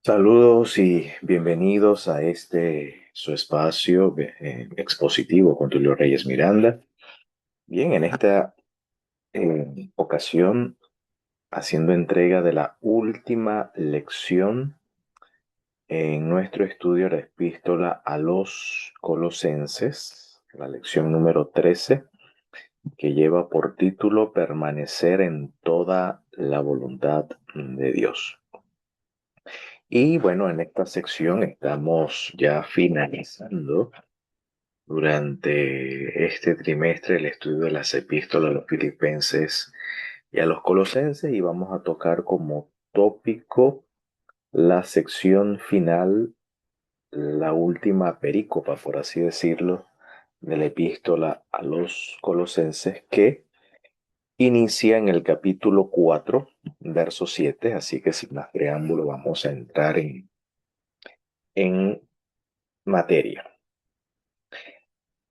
Saludos y bienvenidos a su espacio expositivo con Tulio Reyes Miranda. Bien, en esta ocasión, haciendo entrega de la última lección en nuestro estudio de la epístola a los Colosenses, la lección número 13, que lleva por título Permanecer en toda la voluntad de Dios. Y bueno, en esta sección estamos ya finalizando durante este trimestre el estudio de las epístolas a los Filipenses y a los Colosenses, y vamos a tocar como tópico la sección final, la última perícopa, por así decirlo, de la epístola a los Colosenses, que inicia en el capítulo 4, verso 7. Así que sin más preámbulo vamos a entrar en materia.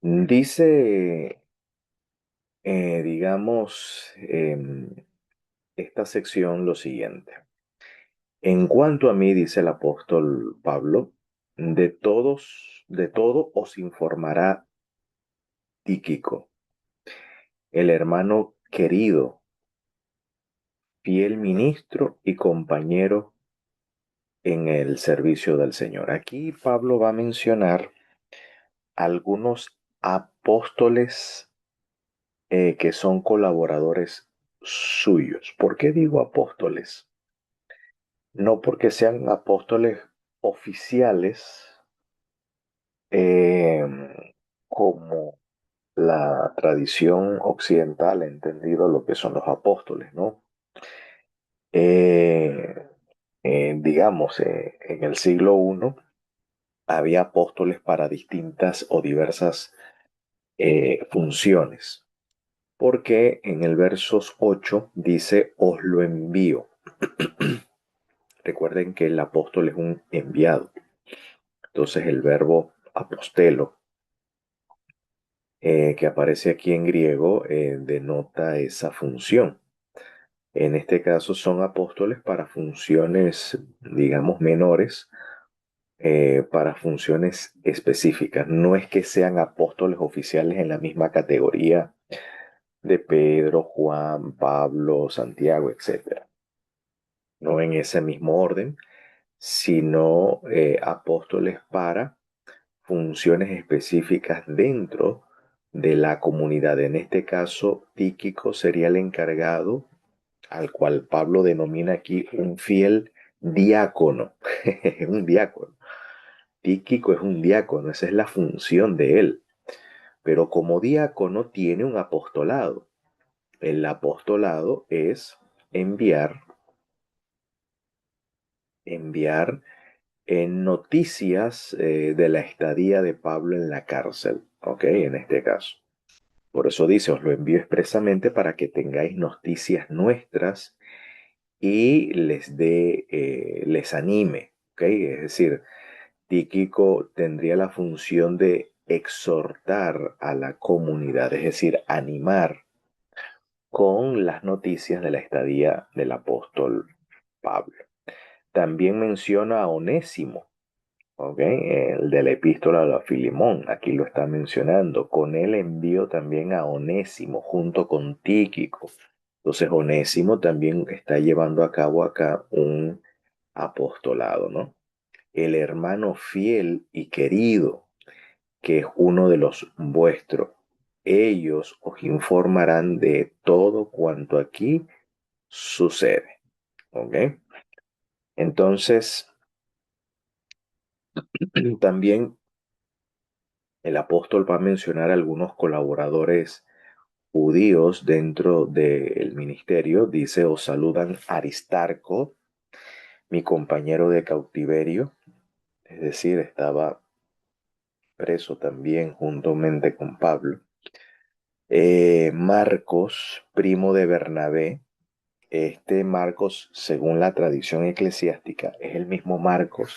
Dice, digamos, esta sección lo siguiente. En cuanto a mí, dice el apóstol Pablo, de todo os informará Tíquico, el hermano querido, fiel ministro y compañero en el servicio del Señor. Aquí Pablo va a mencionar algunos apóstoles que son colaboradores suyos. ¿Por qué digo apóstoles? No porque sean apóstoles oficiales, eh, como la tradición occidental ha entendido lo que son los apóstoles, ¿no? Eh, digamos, en el siglo I había apóstoles para distintas o diversas funciones, porque en el versos 8 dice, os lo envío. Recuerden que el apóstol es un enviado. Entonces el verbo apostelo, que aparece aquí en griego, denota esa función. En este caso son apóstoles para funciones, digamos, menores, para funciones específicas. No es que sean apóstoles oficiales en la misma categoría de Pedro, Juan, Pablo, Santiago, etcétera. No en ese mismo orden, sino apóstoles para funciones específicas dentro de la comunidad. En este caso, Tíquico sería el encargado, al cual Pablo denomina aquí un fiel diácono. Un diácono. Tíquico es un diácono, esa es la función de él. Pero como diácono tiene un apostolado. El apostolado es enviar, enviar en noticias de la estadía de Pablo en la cárcel, ¿ok? En este caso. Por eso dice, os lo envío expresamente para que tengáis noticias nuestras y les anime, ¿ok? Es decir, Tíquico tendría la función de exhortar a la comunidad, es decir, animar con las noticias de la estadía del apóstol Pablo. También menciona a Onésimo, ¿ok? El de la epístola a Filemón, aquí lo está mencionando. Con él envió también a Onésimo junto con Tíquico. Entonces Onésimo también está llevando a cabo acá un apostolado, ¿no? El hermano fiel y querido, que es uno de los vuestros. Ellos os informarán de todo cuanto aquí sucede, ¿ok? Entonces, también el apóstol va a mencionar algunos colaboradores judíos dentro del ministerio. Dice, os saludan Aristarco, mi compañero de cautiverio, es decir, estaba preso también juntamente con Pablo. Marcos, primo de Bernabé. Este Marcos, según la tradición eclesiástica, es el mismo Marcos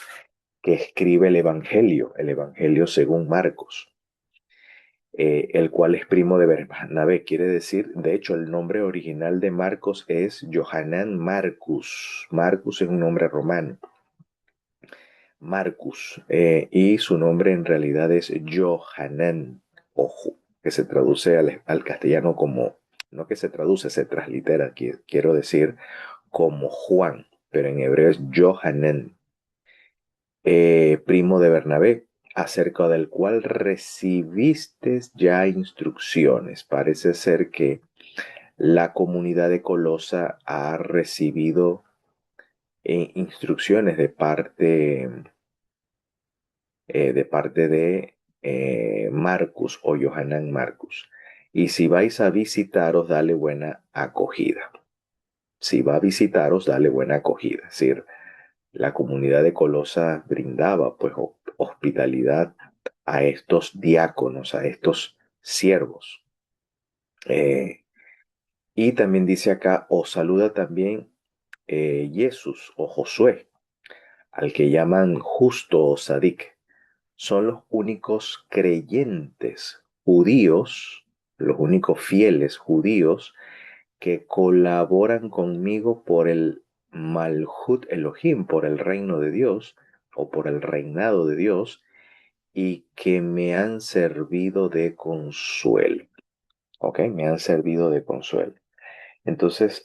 que escribe el Evangelio según Marcos. El cual es primo de Bernabé, quiere decir, de hecho, el nombre original de Marcos es Johanan Marcus. Marcus es un nombre romano. Marcus, y su nombre en realidad es Johanan, ojo, que se traduce al castellano como, no que se traduce, se translitera, quiero decir, como Juan, pero en hebreo es Johanan, primo de Bernabé, acerca del cual recibiste ya instrucciones. Parece ser que la comunidad de Colosa ha recibido instrucciones de Marcus o Johanan Marcus. Y si vais a visitaros, dale buena acogida. Si va a visitaros, dale buena acogida. Es decir, la comunidad de Colosa brindaba pues hospitalidad a estos diáconos, a estos siervos. Eh, y también dice acá, os saluda también Jesús o Josué, al que llaman justo o Sadik. Son los únicos creyentes judíos, los únicos fieles judíos que colaboran conmigo por el Malhut Elohim, por el reino de Dios o por el reinado de Dios, y que me han servido de consuelo. ¿Ok? Me han servido de consuelo. Entonces,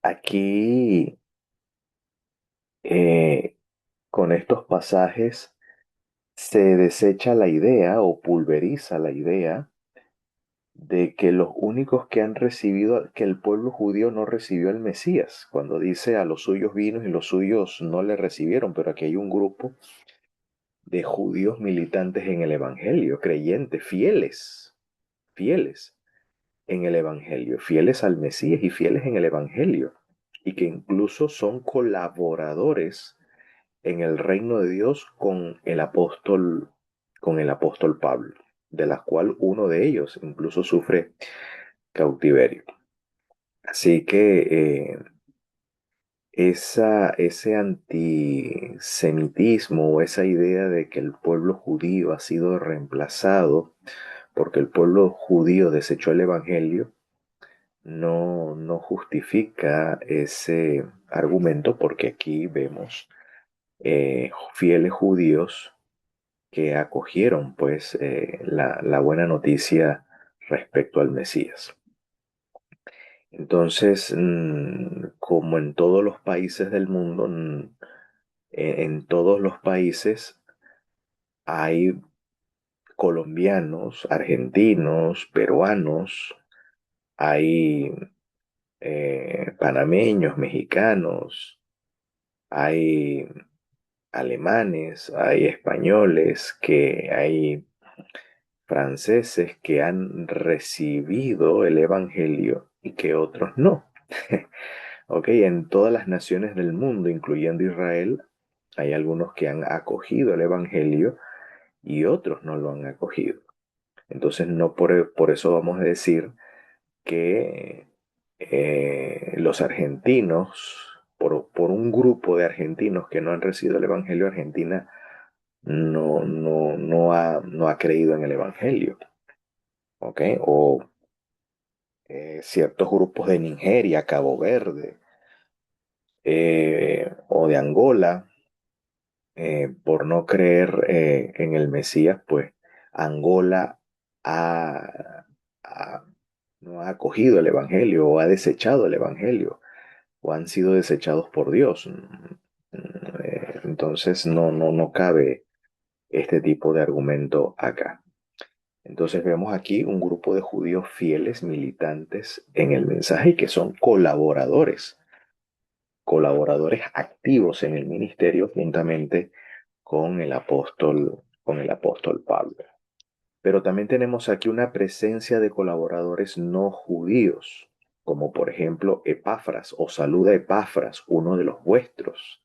aquí, eh, con estos pasajes, se desecha la idea o pulveriza la idea de que los únicos que han recibido, que el pueblo judío no recibió el Mesías, cuando dice a los suyos vino y los suyos no le recibieron, pero aquí hay un grupo de judíos militantes en el Evangelio, creyentes, fieles en el Evangelio, fieles al Mesías y fieles en el Evangelio, y que incluso son colaboradores en el reino de Dios con el apóstol Pablo, de la cual uno de ellos incluso sufre cautiverio. Así que ese antisemitismo o esa idea de que el pueblo judío ha sido reemplazado porque el pueblo judío desechó el Evangelio, no justifica ese argumento porque aquí vemos fieles judíos que acogieron pues la buena noticia respecto al Mesías. Entonces, como en todos los países del mundo, en todos los países hay colombianos, argentinos, peruanos, hay panameños, mexicanos, hay alemanes, hay españoles, que hay franceses que han recibido el Evangelio y que otros no. Ok, en todas las naciones del mundo, incluyendo Israel, hay algunos que han acogido el Evangelio y otros no lo han acogido. Entonces, no por eso vamos a decir que los argentinos, por un grupo de argentinos que no han recibido el Evangelio, Argentina no ha creído en el Evangelio. ¿Ok? O ciertos grupos de Nigeria, Cabo Verde, o de Angola, por no creer en el Mesías, pues Angola ha, ha- no ha acogido el Evangelio o ha desechado el Evangelio o han sido desechados por Dios. Entonces no cabe este tipo de argumento acá. Entonces vemos aquí un grupo de judíos fieles, militantes en el mensaje y que son colaboradores activos en el ministerio juntamente con el apóstol Pablo. Pero también tenemos aquí una presencia de colaboradores no judíos, como por ejemplo Epafras, o saluda Epafras, uno de los vuestros.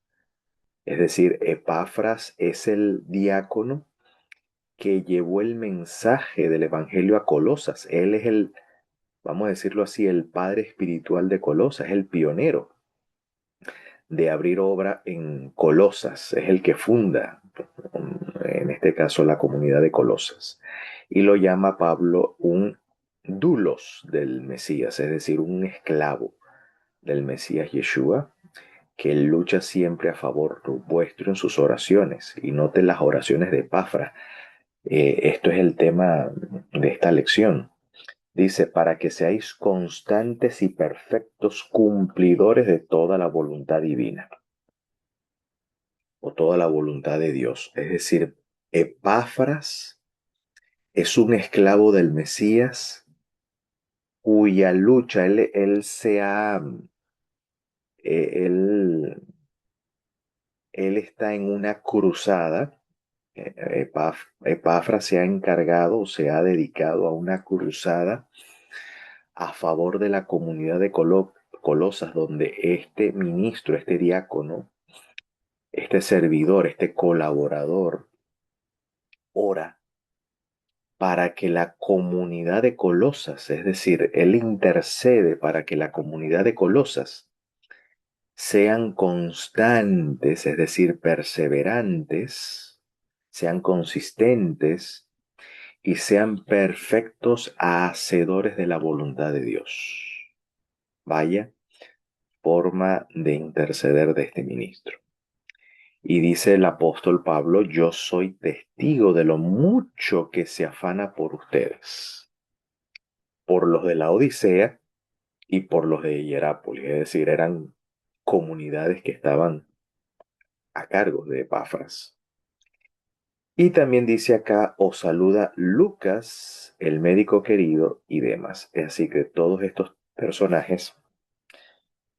Es decir, Epafras es el diácono que llevó el mensaje del Evangelio a Colosas. Él es vamos a decirlo así, el padre espiritual de Colosas, es el pionero de abrir obra en Colosas, es el que funda, en este caso, la comunidad de Colosas. Y lo llama Pablo un dulos del Mesías, es decir, un esclavo del Mesías Yeshua, que él lucha siempre a favor vuestro en sus oraciones. Y note las oraciones de Epafras. Esto es el tema de esta lección. Dice, para que seáis constantes y perfectos cumplidores de toda la voluntad divina o toda la voluntad de Dios. Es decir, Epafras es un esclavo del Mesías cuya lucha él se ha, él, él está en una cruzada. Epafras se ha encargado, se ha dedicado a una cruzada a favor de la comunidad de Colosas, donde este ministro, este diácono, este servidor, este colaborador, ora para que la comunidad de Colosas, es decir, él intercede para que la comunidad de Colosas sean constantes, es decir, perseverantes, sean consistentes y sean perfectos hacedores de la voluntad de Dios. Vaya forma de interceder de este ministro. Y dice el apóstol Pablo, yo soy testigo de lo mucho que se afana por ustedes, por los de la Odisea y por los de Hierápolis, es decir, eran comunidades que estaban a cargo de Epafras. Y también dice acá, os saluda Lucas, el médico querido, y demás. Así que todos estos personajes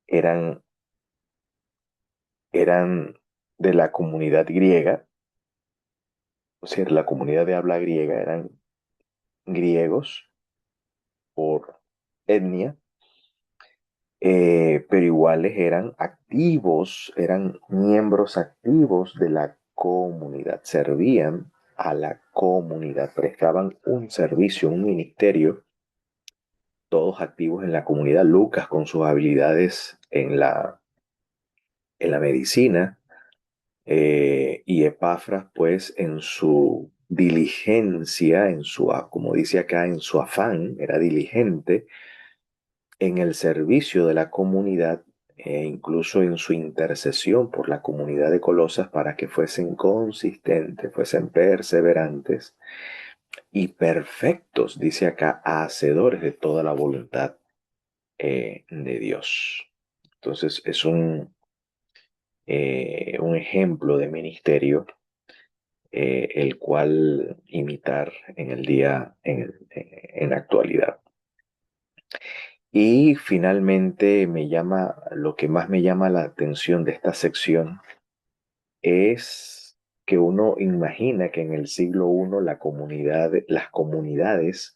eran, eran de la comunidad griega, o sea, la comunidad de habla griega, eran griegos por etnia, pero iguales eran activos, eran miembros activos de la comunidad, servían a la comunidad, prestaban un servicio, un ministerio, todos activos en la comunidad. Lucas con sus habilidades en la medicina, y Epafras pues en su diligencia, como dice acá, en su afán, era diligente en el servicio de la comunidad e incluso en su intercesión por la comunidad de Colosas para que fuesen consistentes, fuesen perseverantes y perfectos, dice acá, hacedores de toda la voluntad de Dios. Entonces es un ejemplo de ministerio, el cual imitar en el día, en la actualidad. Y finalmente lo que más me llama la atención de esta sección es que uno imagina que en el siglo I las comunidades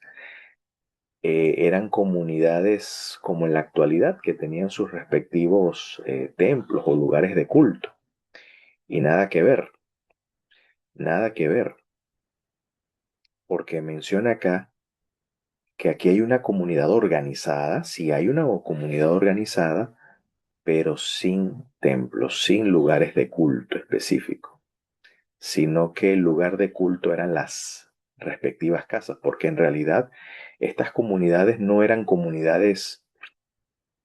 eran comunidades como en la actualidad, que tenían sus respectivos templos o lugares de culto. Y nada que ver, nada que ver, porque menciona acá que aquí hay una comunidad organizada, sí hay una comunidad organizada, pero sin templos, sin lugares de culto específico, sino que el lugar de culto eran las respectivas casas, porque en realidad estas comunidades no eran comunidades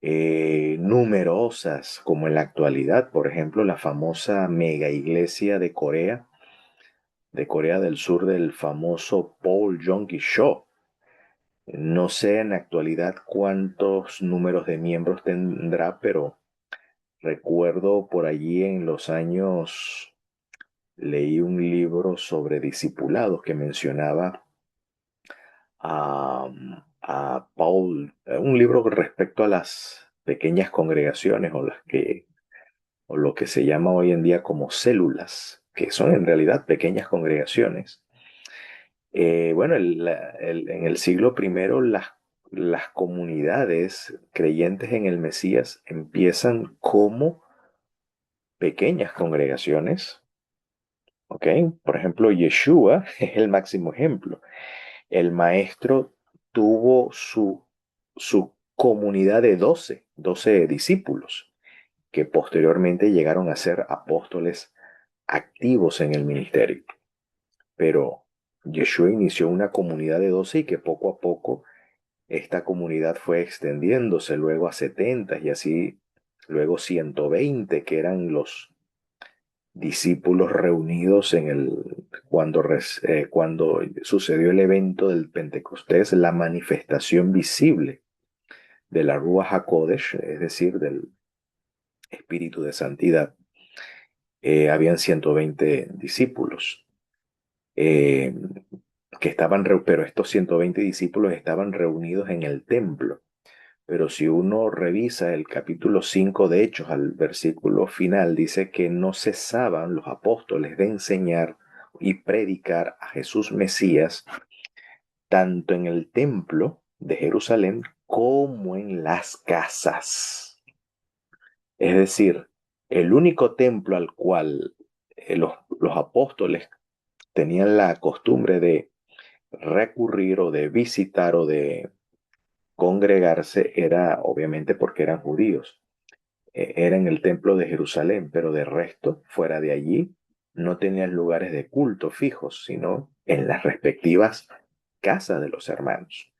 numerosas como en la actualidad. Por ejemplo, la famosa mega iglesia de Corea del Sur, del famoso Paul Yonggi-cho. No sé en la actualidad cuántos números de miembros tendrá, pero recuerdo por allí en los años, leí un libro sobre discipulados que mencionaba a, a Paul, un libro respecto a las pequeñas congregaciones o lo que se llama hoy en día como células, que son en realidad pequeñas congregaciones. Bueno, en el siglo primero las comunidades creyentes en el Mesías empiezan como pequeñas congregaciones, ¿ok? Por ejemplo, Yeshua es el máximo ejemplo. El maestro tuvo su comunidad de 12 discípulos, que posteriormente llegaron a ser apóstoles activos en el ministerio. Pero Yeshua inició una comunidad de 12 y que poco a poco esta comunidad fue extendiéndose luego a 70 y así luego 120 que eran los discípulos reunidos cuando sucedió el evento del Pentecostés, la manifestación visible de la Ruach HaKodesh, es decir, del Espíritu de Santidad. Habían 120 discípulos eh, pero estos 120 discípulos estaban reunidos en el templo. Pero si uno revisa el capítulo 5 de Hechos al versículo final, dice que no cesaban los apóstoles de enseñar y predicar a Jesús Mesías, tanto en el templo de Jerusalén como en las casas. Es decir, el único templo al cual los apóstoles tenían la costumbre de recurrir o de visitar o de congregarse era obviamente porque eran judíos. Era en el templo de Jerusalén, pero de resto, fuera de allí, no tenían lugares de culto fijos, sino en las respectivas casas de los hermanos.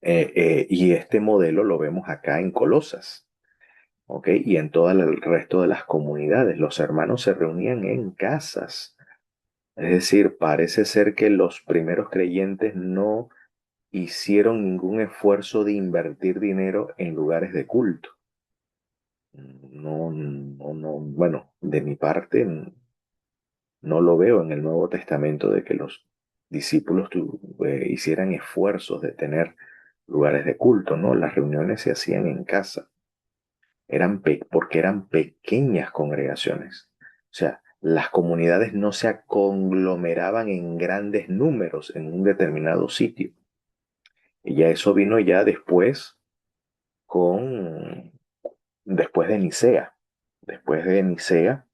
Y este modelo lo vemos acá en Colosas, ¿ok? Y en todo el resto de las comunidades. Los hermanos se reunían en casas. Es decir, parece ser que los primeros creyentes no hicieron ningún esfuerzo de invertir dinero en lugares de culto. No, no, no, bueno, de mi parte no lo veo en el Nuevo Testamento de que los discípulos hicieran esfuerzos de tener lugares de culto, ¿no? Las reuniones se hacían en casa, porque eran pequeñas congregaciones. O sea, las comunidades no se conglomeraban en grandes números en un determinado sitio. Y ya eso vino ya con, después de Nicea. Después de Nicea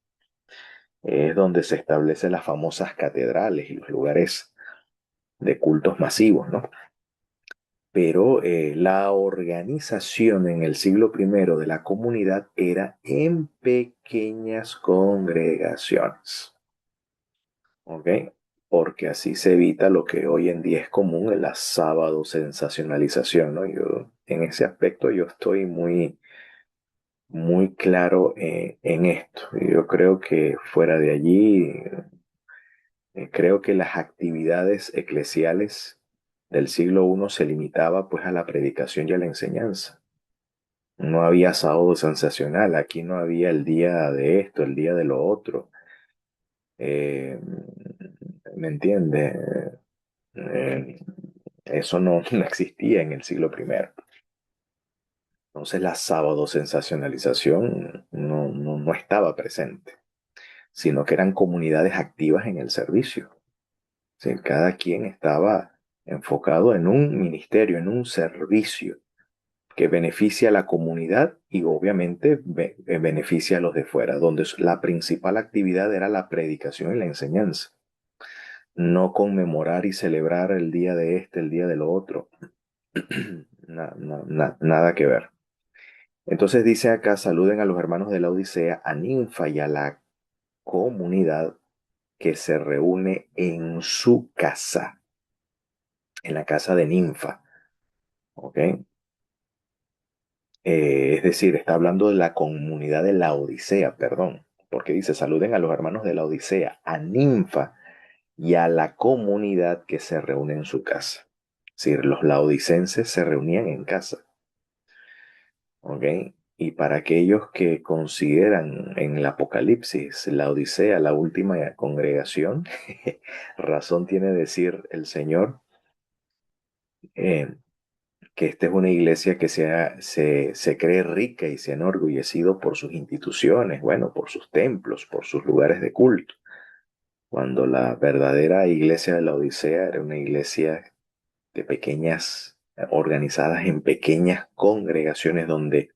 es donde se establecen las famosas catedrales y los lugares de cultos masivos, ¿no? Pero la organización en el siglo primero de la comunidad era en pequeñas congregaciones, ¿ok? Porque así se evita lo que hoy en día es común en la sábado sensacionalización, ¿no? En ese aspecto yo estoy muy claro en esto. Yo creo que fuera de allí creo que las actividades eclesiales del siglo I se limitaba pues a la predicación y a la enseñanza. No había sábado sensacional, aquí no había el día de esto, el día de lo otro. Eh, ¿Me entiende? Eh, Eso no existía en el siglo primero. Entonces la sábado sensacionalización no estaba presente, sino que eran comunidades activas en el servicio. Sí, cada quien estaba enfocado en un ministerio, en un servicio que beneficia a la comunidad y obviamente beneficia a los de fuera, donde la principal actividad era la predicación y la enseñanza, no conmemorar y celebrar el día de este, el día de lo otro. Nada que ver. Entonces dice acá, saluden a los hermanos de la Odisea, a Ninfa y a la comunidad que se reúne en su casa, en la casa de Ninfa. ¿Ok? Es decir, está hablando de la comunidad de la Odisea, perdón, porque dice, saluden a los hermanos de la Odisea, a Ninfa y a la comunidad que se reúne en su casa. Es decir, los laodicenses se reunían en casa. ¿Ok? Y para aquellos que consideran en el Apocalipsis la Odisea la última congregación, razón tiene decir el Señor, eh, que esta es una iglesia que se cree rica y se ha enorgullecido por sus instituciones, bueno, por sus templos, por sus lugares de culto, cuando la verdadera iglesia de la Odisea era una iglesia de pequeñas, organizadas en pequeñas congregaciones donde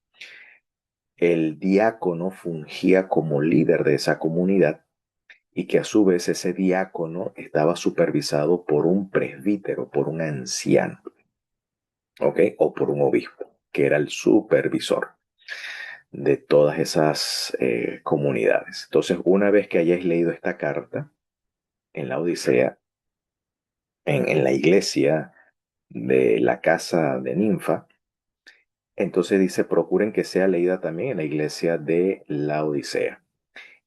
el diácono fungía como líder de esa comunidad y que a su vez ese diácono estaba supervisado por un presbítero, por un anciano, ¿ok? O por un obispo, que era el supervisor de todas esas comunidades. Entonces, una vez que hayáis leído esta carta en la Odisea, en la iglesia de la casa de Ninfa, Entonces dice, procuren que sea leída también en la iglesia de la Odisea.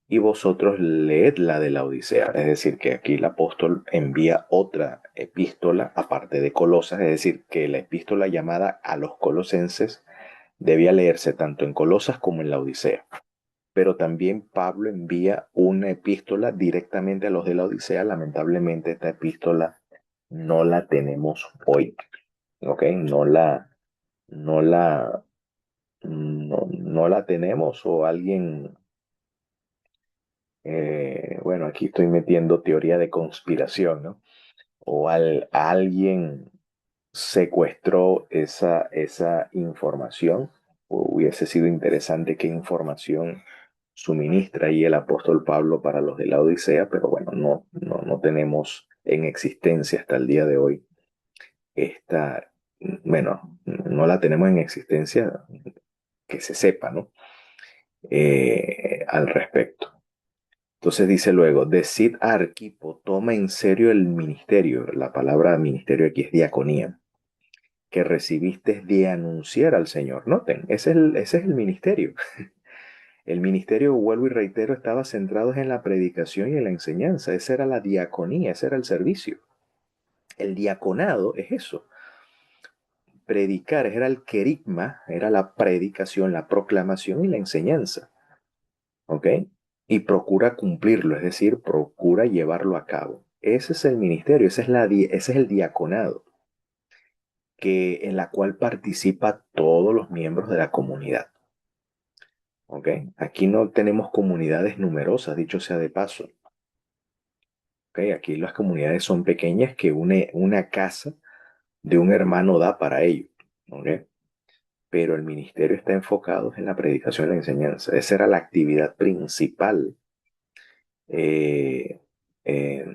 Y vosotros leed la de la Odisea. Es decir, que aquí el apóstol envía otra epístola, aparte de Colosas, es decir, que la epístola llamada a los colosenses debía leerse tanto en Colosas como en la Odisea. Pero también Pablo envía una epístola directamente a los de la Odisea. Lamentablemente esta epístola no la tenemos hoy, ¿ok? No la, no la tenemos o alguien, bueno, aquí estoy metiendo teoría de conspiración, ¿no? O alguien secuestró esa información. Hubiese sido interesante qué información suministra ahí el apóstol Pablo para los de la Odisea, pero bueno, no tenemos en existencia hasta el día de hoy esta, bueno, no la tenemos en existencia que se sepa, ¿no? Al respecto. Entonces dice luego, decid a Arquipo, toma en serio el ministerio. La palabra ministerio aquí es diaconía, que recibiste de anunciar al Señor. Noten, ese es el ministerio. El ministerio, vuelvo y reitero, estaba centrado en la predicación y en la enseñanza. Esa era la diaconía, ese era el servicio. El diaconado es eso. Predicar era el querigma, era la predicación, la proclamación y la enseñanza. ¿Ok? Y procura cumplirlo, es decir, procura llevarlo a cabo. Ese es el ministerio, ese es el diaconado, en la cual participa todos los miembros de la comunidad. ¿Ok? Aquí no tenemos comunidades numerosas, dicho sea de paso. ¿Ok? Aquí las comunidades son pequeñas que una casa de un hermano da para ello. ¿Ok? Pero el ministerio está enfocado en la predicación y la enseñanza. Esa era la actividad principal. Eh, eh,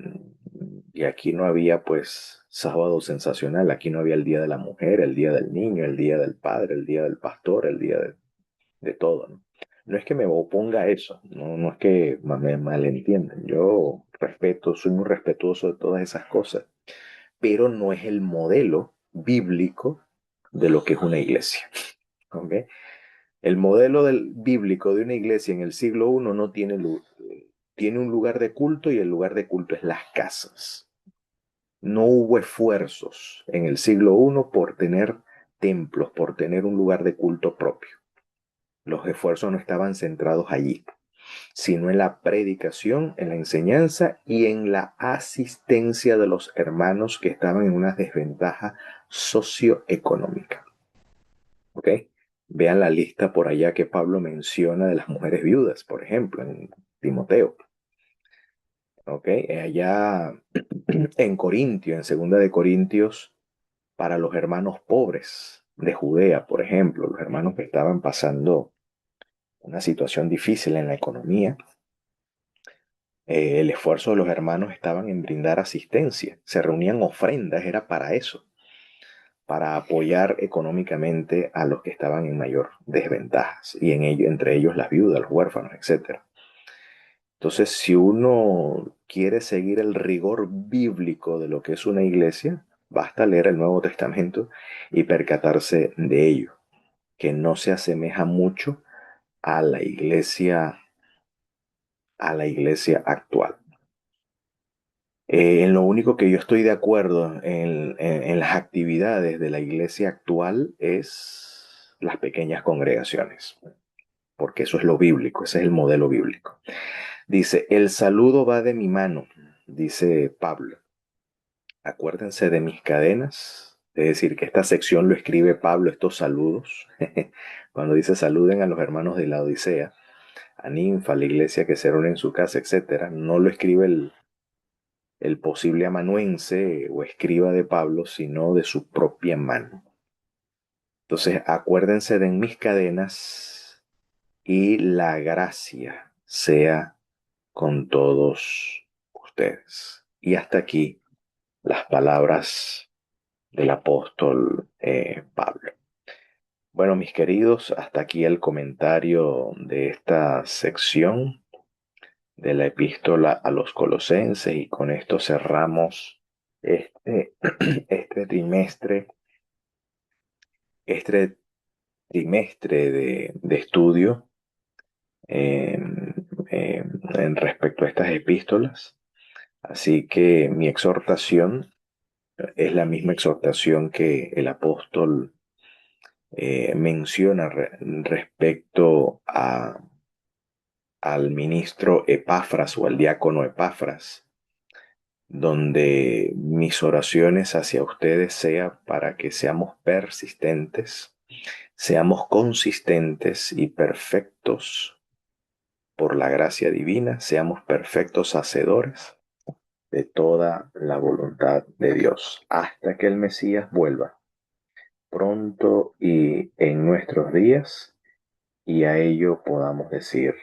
y aquí no había pues sábado sensacional, aquí no había el día de la mujer, el día del niño, el día del padre, el día del pastor, el día de todo, ¿no? No es que me oponga a eso, no es que me malentiendan, yo respeto, soy muy respetuoso de todas esas cosas, pero no es el modelo bíblico de lo que es una iglesia, ¿ok? El modelo bíblico de una iglesia en el siglo I no tiene, tiene un lugar de culto y el lugar de culto es las casas. No hubo esfuerzos en el siglo I por tener templos, por tener un lugar de culto propio. Los esfuerzos no estaban centrados allí, sino en la predicación, en la enseñanza y en la asistencia de los hermanos que estaban en una desventaja socioeconómica. ¿Ok? Vean la lista por allá que Pablo menciona de las mujeres viudas, por ejemplo, en Timoteo. ¿Ok? Allá en Corintio, en Segunda de Corintios, para los hermanos pobres de Judea, por ejemplo, los hermanos que estaban pasando una situación difícil en la economía, el esfuerzo de los hermanos estaban en brindar asistencia. Se reunían ofrendas, era para eso, para apoyar económicamente a los que estaban en mayor desventajas, y entre ellos las viudas, los huérfanos, etc. Entonces, si uno quiere seguir el rigor bíblico de lo que es una iglesia, basta leer el Nuevo Testamento y percatarse de ello, que no se asemeja mucho a a la iglesia actual. En lo único que yo estoy de acuerdo en las actividades de la iglesia actual es las pequeñas congregaciones, porque eso es lo bíblico, ese es el modelo bíblico. Dice, el saludo va de mi mano, dice Pablo. Acuérdense de mis cadenas, es decir, que esta sección lo escribe Pablo, estos saludos, cuando dice saluden a los hermanos de la Odisea, a Ninfa, a la iglesia que se reúne en su casa, etcétera. No lo escribe el posible amanuense o escriba de Pablo, sino de su propia mano. Entonces, acuérdense de mis cadenas y la gracia sea con todos ustedes. Y hasta aquí las palabras del apóstol Pablo. Bueno, mis queridos, hasta aquí el comentario de esta sección de la epístola a los colosenses y con esto cerramos este, este trimestre, este trimestre de estudio en respecto a estas epístolas. Así que mi exhortación es la misma exhortación que el apóstol menciona respecto al ministro Epafras o al diácono Epafras, donde mis oraciones hacia ustedes sea para que seamos persistentes, seamos consistentes y perfectos por la gracia divina, seamos perfectos hacedores de toda la voluntad de Dios, hasta que el Mesías vuelva pronto y en nuestros días, y a ello podamos decir